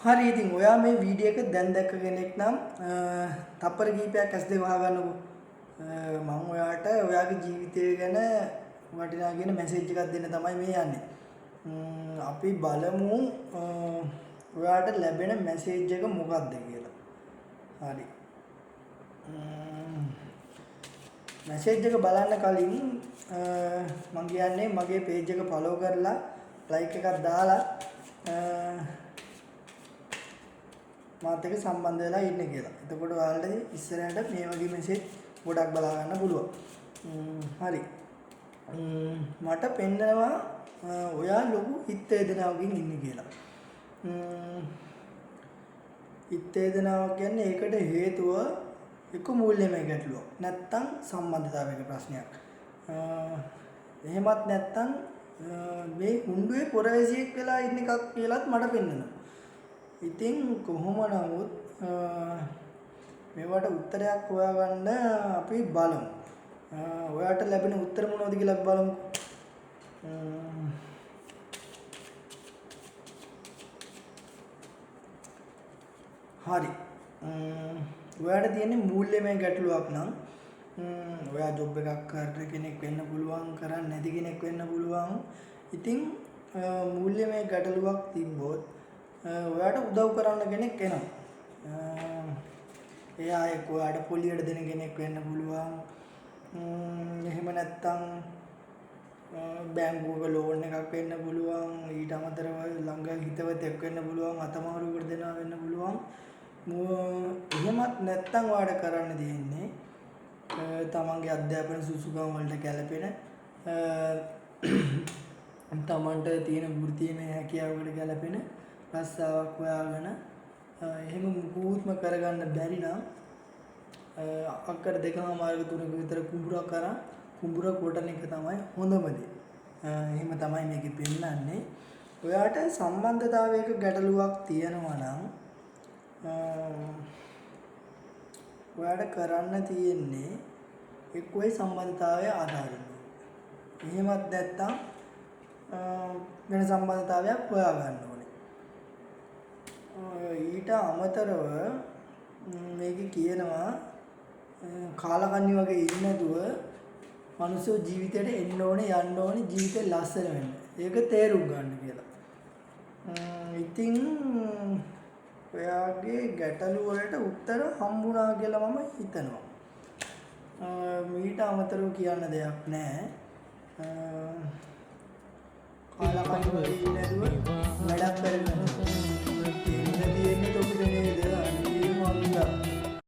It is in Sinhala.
හරි ඉතින් ඔයා මේ වීඩියෝ එක දැන් දැක්ක කෙනෙක් නම් තප්පර කීපයක් ඇස් දෙක වහගන්නකෝ. මම ඔයාට ඔයාගේ ජීවිතය ගැන වටිනා කියන මැසේජ් එකක් දෙන්න තමයි මේ යන්නේ. අපි බලමු ඔයාට ලැබෙන මැසේජ් එක මොකක්ද කියලා. හරි. මැසේජ් එක බලන්න කලින් මම කියන්නේ මගේ page එක follow කරලා like එකක් දාලා මාත් එක්ක සම්බන්ධ වෙලා ඉන්න කියලා. එතකොට ඔයාලට ඉස්සරහට මේ වගේ මැසේජ් ගොඩක් බලා ගන්න පුළුවන්. හරි. මට පෙන්නනවා ඔයා ලොකු හිත වේදනාවකින් ඉන්නේ කියලා. හිත වේදනාව කියන්නේ ඒකට හේතුව එක්ක මූල්‍යමය ගැටලුවක්. නැත්තම් සම්බන්ධතාවයක ප්‍රශ්නයක්. එහෙමත් නැත්තම් මේ හුඬුවේ පොරවැසියෙක් වෙලා ඉන්න එකක් කියලාත් මට පෙන්නනවා. ඉතින් කොහොම නමුත් මේවට උත්තරයක් හොයාගන්න අපි බලමු. ඔයාට ලැබෙන උත්තර මොනවද කියලා බලමු. හරි. ඔයාට තියෙන්නේ මූල්‍යමය ගැටලුවක් නම් ඔයා ජොබ් එකක් කරන කෙනෙක් වෙන්න පුළුවන්, කරන්නේ නැති කෙනෙක් වෙන්න පුළුවන්. ඉතින් මූල්‍යමය ගැටලුවක් තිබ්බොත් ඔයාට උදව් කරන්න කෙනෙක් එනවා. එයා එක්ක ඔයාට පොලියට දෙන කෙනෙක් වෙන්න පුළුවන්. එහෙම නැත්නම් බැංකුවක ලෝන් එකක් වෙන්න පුළුවන්. ඊට අමතරව ළඟ හිතවතෙක් වෙන්න පුළුවන්. අතමාරුවකට දෙනවා වෙන්න පුළුවන්. එහෙමත් නැත්නම් ඔයාට කරන්න තියෙන්නේ තමන්ගේ අධ්‍යාපන සුසුකම් වලට ගැලපෙන තමන්ට තියෙන වෘත්තීයමය හැකියාවකට ගැලපෙන රස්සාවක් හොයාගෙන එහෙම මුකුත්ම කරගන්න බැරි නම් අක්කර 2.5 3 විතර කුඹුරක් කරා කුඹුර කොටන එක තමයි හොඳම දේ. එහෙම තමයි මේකෙ පෙන්නන්නේ. ඔයාට සම්බන්ධතාවයක ගැටලුවක් තියෙනවා නම් ඔයාට කරන්න තියෙන්නේ එක්ක ඒ සම්බන්ධතාවය ආධාරයෙන්. එහෙමත් නැත්නම් වෙන සම්බන්ධතාවයක් හොයාගන්න ඕනේ. ඊට අමතරව මේක කියනවා කාලකන්ණි වගේ ඉන්නේ නැතුව මනුස්ස ජීවිතේට එන්න ඕනේ යන්න ඕනේ ජීවිතේ ලස්සන වෙන්න. ඒක තේරුම් ගන්න කියලා. ඉතින් ඔයාගේ ගැටලු වලට උත්තර හම්බුණා කියලා මම හිතනවා. මීට අමතරව කියන්න දෙයක් නැහැ. කාලකන්ණි වගේ ඉන්නේ නැතුව වැඩක් කරගන්න.